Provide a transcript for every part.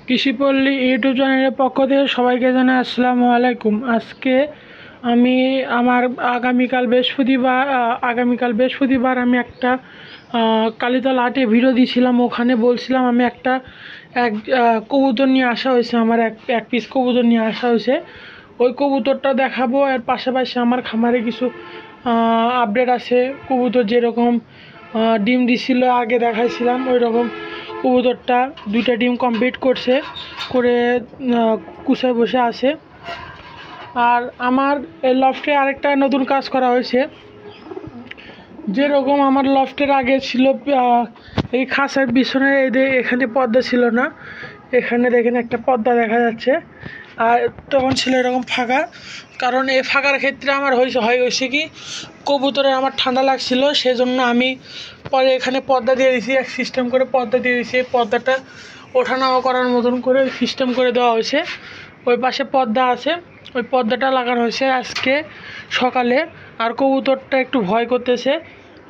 কৃষিপল্লী YouTube চ্যানেলের পক্ষ থেকে সবাইকে জানাই আসসালামু আলাইকুম। আজকে আমি আমার আগামীকাল বৃহস্পতিবার আমি একটা কালীতলা হাটে ভিডিও দিয়েছিলাম। ওখানে বলছিলাম আমি এক কবুতর নিয়ে আসা হয়েছে, আমার এক পিস কবুতর নিয়ে আসা হয়েছে। ওই কবুতরটা দেখাবো। এর পাশাপাশি আমার খামারে কিছু আপডেট আছে। কবুতর যেরকম ডিম দিছিল আগে দেখাইছিলাম, ওই রকম কবুতরটা 2টা ডিম কমপ্লিট করে কুসায় বসে আছে। আর আমার এই লফটে আরেকটা নতুন কাজ করা হয়েছে। যেরকম আমার লফটের আগে ছিল এই খাঁচার পিছনে এখানে পর্দা ছিল না, এখানে দেখেন একটা পর্দা দেখা যাচ্ছে। আর তখন ছিল এরকম ফাঁকা, কারণ এই ফাঁকার ক্ষেত্রে আমার হয়েছে কি কবুতরের আমার ঠান্ডা লাগছিল, সেজন্য আমি পরে এখানে পর্দা দিয়ে দিয়েছি, এক সিস্টেম করে পর্দা দিয়ে দিয়েছি। এই পর্দাটা ওঠানামা করার মতন করে সিস্টেম করে দেওয়া হয়েছে। ওই পাশে পর্দা আছে, ওই পর্দাটা লাগানো হয়েছে আজকে সকালে। আর কবুতরটা একটু ভয় করতেছে।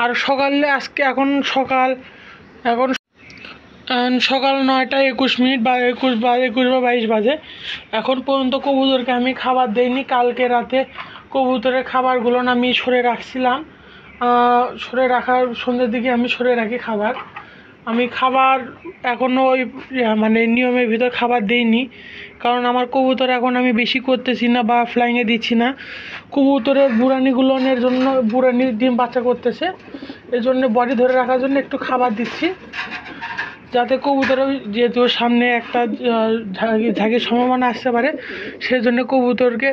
আর সকালে এখন সকাল 9টা 21 বা 22 বাজে। এখন পর্যন্ত কবুতরকে আমি খাবার দেইনি। কালকে রাতে কবুতরের খাবারগুলো আমি সরে রাখছিলাম, সন্ধ্যের দিকে আমি সরে রাখি খাবার। আমি খাবার এখনও ওই নিয়মের ভিতর খাবার দিইনি, কারণ আমার কবুতর এখন আমি বেশি করতেছি না বা ফ্লাইংয়ে দিচ্ছি না। কবুতরের বুড়ানিগুলোনের জন্য, বুড়ানির ডিম বাচ্চা করতেছে, এই জন্য বডি ধরে রাখার জন্য একটু খাবার দিচ্ছি, যাতে কবুতরের যেহেতু সামনে একটা ঝাঁকির সম্ভাবনা আসতে পারে, সেজন্য কবুতরকে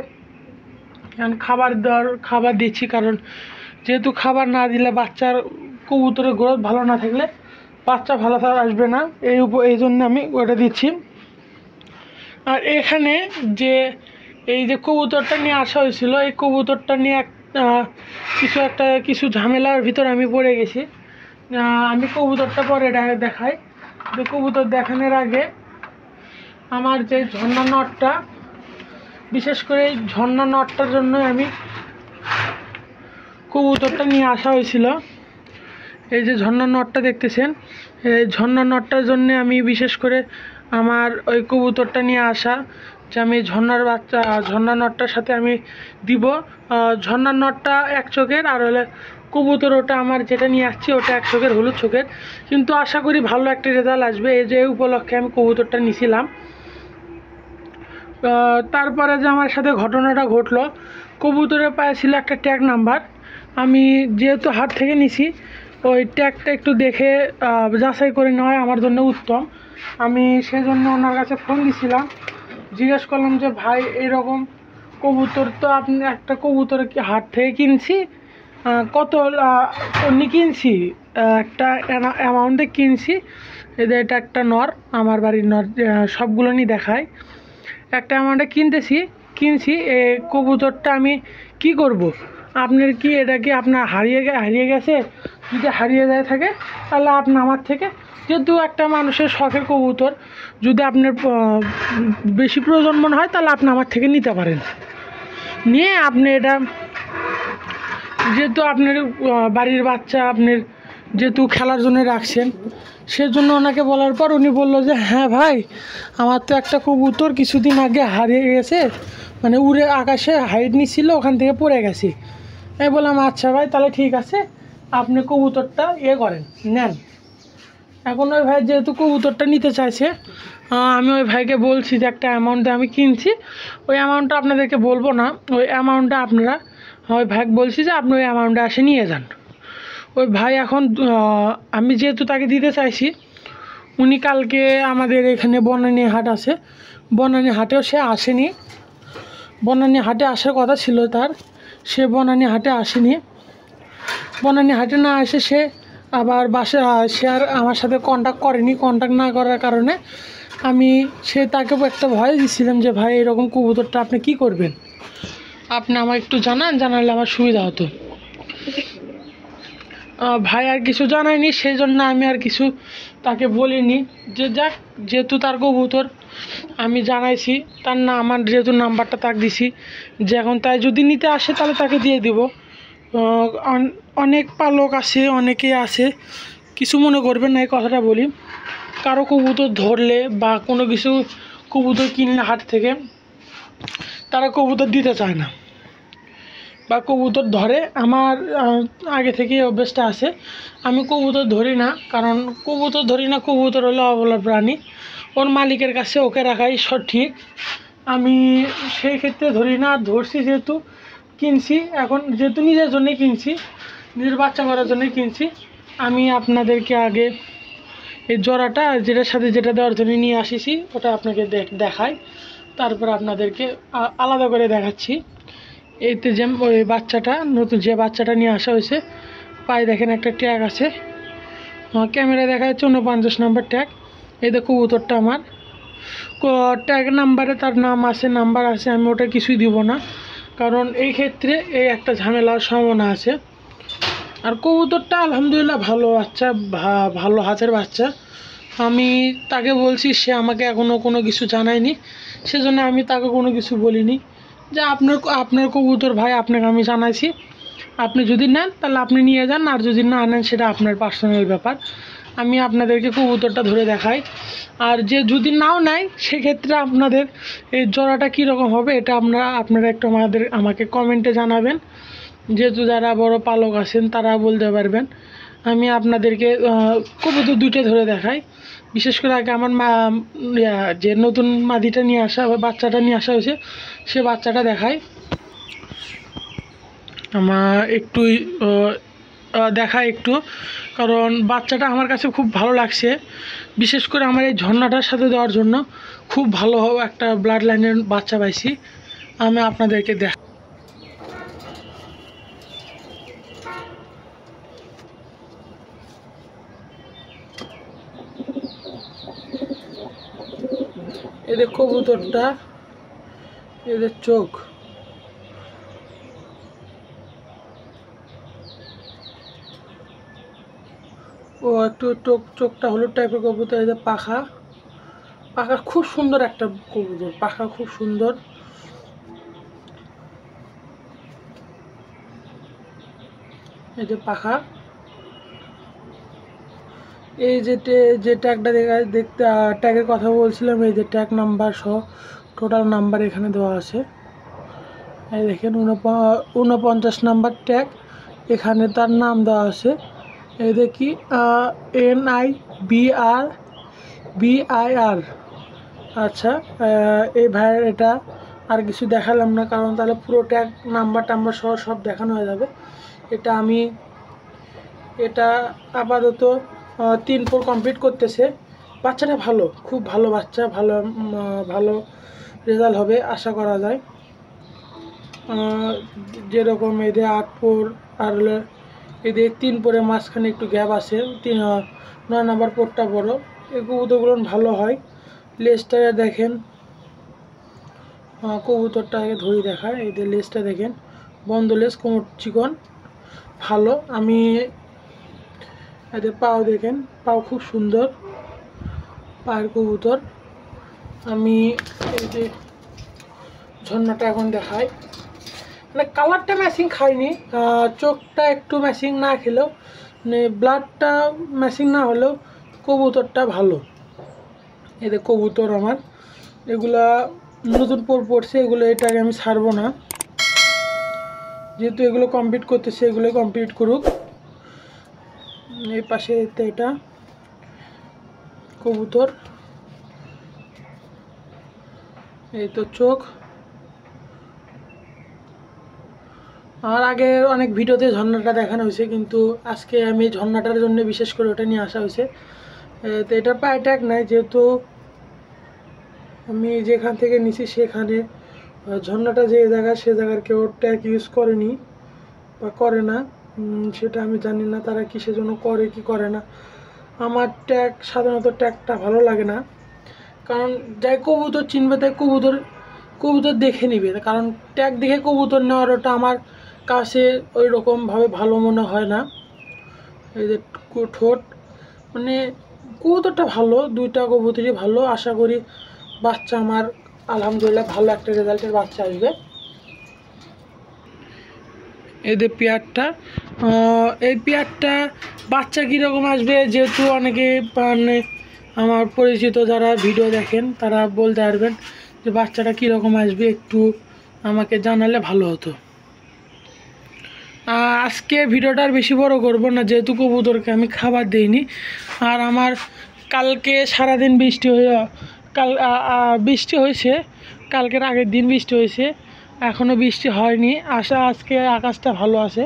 খাবার দিচ্ছি। কারণ যেহেতু খাবার না দিলে কবুতরের গ্রোথ ভালো না থাকলে বাচ্চা ভালো আসবে না, এই জন্য আমি ওটা দিচ্ছি। আর এখানে এই যে কবুতরটা নিয়ে আসা হয়েছিল, এই কবুতরটা নিয়ে কিছু ঝামেলার ভিতরে আমি পড়ে গেছি। আমি কবুতরটা পরে দেখাই। যে কবুতর দেখানোর আগে আমার যে ঝর্ণা নটটা, বিশেষ করে এই ঝর্ণা নটটার জন্য আমি কবুতরটা নিয়ে আসা হয়েছিল। এই যে ঝর্ণা নটটা দেখতেছেন, এই ঝর্ণা নটটার জন্য আমি বিশেষ করে আমার ওই কবুতরটা নিয়ে আসা, যে আমি ঝর্ণা নটটার সাথে আমি দিব। ঝর্ণার নটটা 1 চোখের, আর হলে কবুতর ওটা আমার যেটা নিয়ে আসছি ওটা 1 চোখের, হলুদ চোখের। কিন্তু আশা করি ভালো একটা রেজাল্ট আসবে। এই যে উপলক্ষে আমি কবুতরটা নিয়েছিলাম। তারপরে যে আমার সাথে ঘটনাটা ঘটলো, কবুতরের পায়ে ছিল একটা ট্যাগ নাম্বার। আমি যেহেতু হাট থেকে নিছি, ওই ট্যাগটা একটু দেখে যাচাই করে নেওয়া আমার জন্য উত্তম। আমি সেজন্য ওনার কাছে ফোন দিয়েছিলাম, জিজ্ঞেস করলাম যে ভাই এরকম কবুতর তো আপনি একটা কবুতর হাট থেকে কিনছি, কত কিনছি, একটা অ্যামাউন্টে কিনছি। এটা একটা নর, আমার বাড়ির নর, সবগুলো নিয়ে দেখায়। একটা অ্যামাউন্টে কিনছি এই কবুতরটা আমি কি করব? আপনার কি এটা কি আপনার হারিয়ে গেছে? যদি হারিয়ে যায় থাকে তাহলে আপনি আমার থেকে, যেহেতু একটা মানুষের শখের কবুতর, যদি আপনার বেশি প্রয়োজন মনে হয় তাহলে আপনি আমার থেকে নিতে পারেন। নিয়ে আপনি এটা, যেহেতু আপনার বাড়ির বাচ্চা আপনার যেহেতু খেলার জন্য রাখছেন, সেজন্য ওনাকে বলার পর উনি বললো যে হ্যাঁ ভাই, আমার তো একটা কবুতর কিছুদিন আগে হারিয়ে গেছে, উড়ে আকাশে হাইট নিচ্ছিল, ওখান থেকে পড়ে গেছি। আমি বললাম আচ্ছা ভাই, তাহলে ঠিক আছে, আপনি কবুতরটা নেন। এখন ওই ভাই যেহেতু কবুতরটা নিতে চাইছে, আমি ওই ভাইকে বলছি যে একটা অ্যামাউন্টে আমি কিনছি, ওই অ্যামাউন্টটা আপনাদেরকে বলবো না, ওই অ্যামাউন্টটা আপনারা, ওই ভাই বলছি যে আপনি ওই অ্যামাউন্টে এসে নিয়ে যান। ওই ভাই এখন আমি যেহেতু তাকে দিতে চাইছি, উনি কালকে আমাদের এখানে বনানী হাট আছে, বনানী হাটেও সে আসেনি। বনানী হাটে আসার কথা ছিল তার, সে বনানী হাটে আসেনি। বনানী হাটে না এসে সে আবার সে আর আমার সাথে কন্ট্যাক্ট না করার কারণে তাকে একটা ভয় দিচ্ছিলাম যে ভাই এরকম কবুতরটা আপনি কি করবেন, আপনি আমাকে একটু জানালে আমার সুবিধা হতো। ভাই আর কিছু জানায়নি, সেই জন্য আমি আর কিছু তাকে বলিনি। যেহেতু তার কবুতর আমি জানাইছি, আমার যেহেতু নাম্বারটা তাকে দিছি, যে এখন তাই যদি নিতে আসে তাহলে তাকে দিয়ে দিব। অনেক পালক আছে, অনেকেই আছে, কিছু মনে করবেন না এই কথাটা বলি। কারো কবুতর ধরলে বা কোনো কিছু কবুতর কিনলে হাট থেকে, তারা কবুতর দিতে চায় না বা কবুতর ধরে। আমার আগে থেকেই অভ্যেসটা আছে, আমি কবুতর ধরি না, কারণ কবুতর হলো অবলা প্রাণী, ওর মালিকের কাছে ওকে রাখাই সঠিক। আমি সেই ক্ষেত্রে ধরি না। ধরছি যেহেতু কিনছি, এখন যেহেতু নিজের জন্যই কিনছি, নিজের বাচ্চা করার জন্যই কিনছি, আমি আপনাদেরকে আগে এই জোড়াটা যেটার সাথে যেটা দেওয়ার জন্য নিয়ে আসিছি ওটা আপনাকে দেখাই, তারপর আপনাদেরকে আলাদা করে দেখাচ্ছি। এইতে যে ওই বাচ্চাটা, নতুন যে বাচ্চাটা নিয়ে আসা হয়েছে, পায়ে দেখেন একটা ট্যাগ আছে, ক্যামেরা দেখা যাচ্ছে 49 নম্বর ট্যাগ। এই দেখো কবুতরটা আমার ট্যাগ নাম্বারে তার নাম আছে, নাম্বার আছে, আমি ওটা কিছুই দিব না, কারণ এই ক্ষেত্রে এই একটা ঝামেলার সম্ভাবনা আছে। আর কবুতরটা আলহামদুলিল্লাহ ভালো বাচ্চা, ভালো হাতের বাচ্চা। আমি তাকে বলছি, সে আমাকে এখনও কোনো কিছু জানায়নি, সেজন্য আমি তাকে কোনো কিছু বলিনি। যে আপনার কবুতর ভাই, আপনাকে আমি জানাইছি, আপনি যদি নেন তাহলে আপনি নিয়ে যান, আর যদি না নেন সেটা আপনার পার্সোনাল ব্যাপার। আমি আপনাদেরকে কবুতরটা ধরে দেখাই। আর যে যদি নাও নেয় সেক্ষেত্রে আপনাদের এই জোড়াটা কীরকম হবে এটা আপনারা একটু আমাকে কমেন্টে জানাবেন, যেহেতু যারা বড় পালক আছেন তারা বলতে পারবেন। আমি আপনাদেরকে কবুতর দুইটা ধরে দেখাই। বিশেষ করে আগে আমার যে নতুন মাদিটা নিয়ে আসা, বাচ্চাটা নিয়ে আসা হয়েছে, সে বাচ্চাটা দেখাই। আমার একটু দেখায় একটু, কারণ বাচ্চাটা আমার কাছে খুব ভালো লাগছে। বিশেষ করে আমার এই ঝর্ণাটার সাথে দেওয়ার জন্য খুব ভালো একটা ব্লাড লাইনের বাচ্চা পাইছি। আমি আপনাদেরকে এদের কবুতরটা, এদের চোখ, ও একটু চোখটা হলুদ টাইপের কবুতর। এদের পাখা খুব সুন্দর একটা কবুতর, পাখা খুব সুন্দর। এই যে পাখা, এই যে ট্যাগটা দেখতে ট্যাগের কথা বলছিলাম, এই যে ট্যাগ নাম্বার সহ টোটাল নাম্বার এখানে দেওয়া আছে। এই দেখেন 49 নাম্বার ট্যাগ, এখানে তার নাম দেওয়া আছে। এই দেখি NIBR। আচ্ছা, এই ভাইয়ের এটা আর কিছু দেখালাম না, কারণ তাহলে পুরো ট্যাগ নাম্বার সহ সব দেখানো হয়ে যাবে। এটা আপাতত 3 4 কমপ্লিট করতেছে। বাচ্চাটা ভালো, খুব ভালো বাচ্চা, ভালো রেজাল্ট হবে আশা করা যায়। যেরকম এদের 8 4 আর এদের 3 4-এর মাঝখানে একটু গ্যাপ আছে, 9 নম্বর পোরটা বড়। এই কবুতরগুলো ভালো হয়। লেজটা দেখেন, কবুতরটা আগে ধরে দেখায়। এদের লেজটা দেখেন, বন্ধ লেজ, কোমর চিকন, ভালো। আমি এদের পাও দেখেন, পাও খুব সুন্দর পায়ের কবুতর। আমি এই যে ঝর্ণাটা এখন দেখাই, মানে কালারটা ম্যাচিং খাইনি, চোখটা একটু ম্যাচিং না খেলেও, মানে ব্লাডটা ম্যাচিং না হলেও কবুতরটা ভালো। এদের কবুতর আমার এগুলা নতুন পড়ছে, এগুলো এটাকে আমি ছাড়বো না, যেহেতু এগুলো কমপ্লিট করতেছে, এগুলো কমপ্লিট করুক। এই পাশে এটা কবুতর, এই তো চোখ। আমার আগে অনেক ভিডিওতে ঝর্ণাটা দেখানো হয়েছে, কিন্তু আজকে আমি ঝর্ণাটার জন্য বিশেষ করে ওটা নিয়ে আসা হয়েছে। তো এটা পায়ে ট্যাগ নাই, যেহেতু আমি যেখান থেকে নিছি সেখানে ঝর্ণাটা যে জায়গা, সে জায়গার কেউ ট্যাগ ইউজ করেনি বা করে না, সেটা আমি জানি না তারা কিসের জন্য করে কি করে না। আমার ট্যাগ সাধারণত ট্যাগটা ভালো লাগে না, কারণ যাই কবুতর চিনবে তাই কবুতর দেখে নিবে, কারণ ট্যাগ দেখে কবুতর নেওয়ার ওটা আমার কাছে ওই রকমভাবে ভালো মনে হয় না। এই যে ঠোঁট, মানে কবুতরটা ভালো, দুইটা কবুতরই ভালো। আশা করি বাচ্চা আমার আলহামদুলিল্লাহ ভালো একটা রেজাল্টের বাচ্চা আসবে। এদের পেয়ারটা, এই পেয়ারটা বাচ্চা কীরকম আসবে, যেহেতু অনেকে মানে আমার পরিচিত যারা ভিডিও দেখেন তারা বলতে পারবেন যে বাচ্চাটা কীরকম আসবে, একটু আমাকে জানালে ভালো হতো। আজকে ভিডিওটা আর বেশি বড় করব না, যেহেতু কবুতরকে আমি খাবার দিইনি। আর আমার কালকে সারাদিন বৃষ্টি হয়েছে, কালকের আগের দিন বৃষ্টি হয়েছে, এখনও বৃষ্টি হয়নি। আজকে আকাশটা ভালো আছে,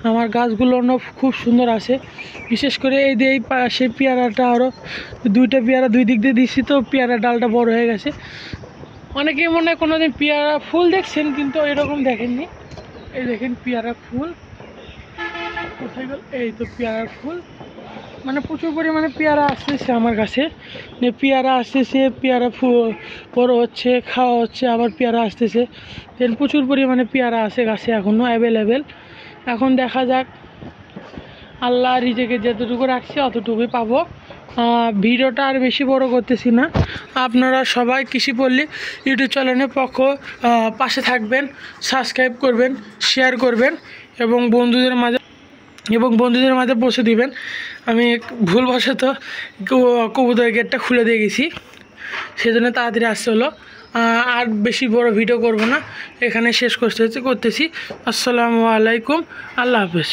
আমার গাছগুলো খুব সুন্দর আছে। বিশেষ করে এই যে এই পাশে পেয়ারাটা, আরও দুইটা পেয়ারা দুই দিক দিয়ে দিচ্ছি, তো পেয়ারা ডালটা বড় হয়ে গেছে। অনেকেই মনে হয় কোনো দিন পেয়ারা ফুল দেখছেন, কিন্তু এরকম দেখেননি। এই দেখেন পেয়ারা ফুল কোথায় গেল, এই তো পেয়ারার ফুল। মানে প্রচুর পরিমাণে পেয়ারা আসতেছে আমার কাছে, পেয়ারা আসতেছে, পেয়ারা বড় হচ্ছে, খাওয়া হচ্ছে, আবার পেয়ারা আসতেছে। দেন প্রচুর পরিমাণে পেয়ারা আছে গাছে এখনও অ্যাভেলেবেল। এখন দেখা যাক, আল্লাহ রিজেকে যতটুকু রাখছে অতটুকুই পাবো। ভিডিওটা আর বেশি বড় করতেছি না। আপনারা সবাই কৃষিপল্লী ইউটিউব চ্যানেলের পাশে থাকবেন, সাবস্ক্রাইব করবেন, শেয়ার করবেন এবং বন্ধুদের মাঝে পৌঁছে দিবেন। আমি ভুলবশত কবুতরের গেটটা খুলে দিয়ে গেছি, সেজন্য তাড়াতাড়ি আসতে হলো। আর বেশি বড় ভিডিও করব না, এখানে শেষ করতেছি। আসসালামু আলাইকুম, আল্লাহ হাফেজ।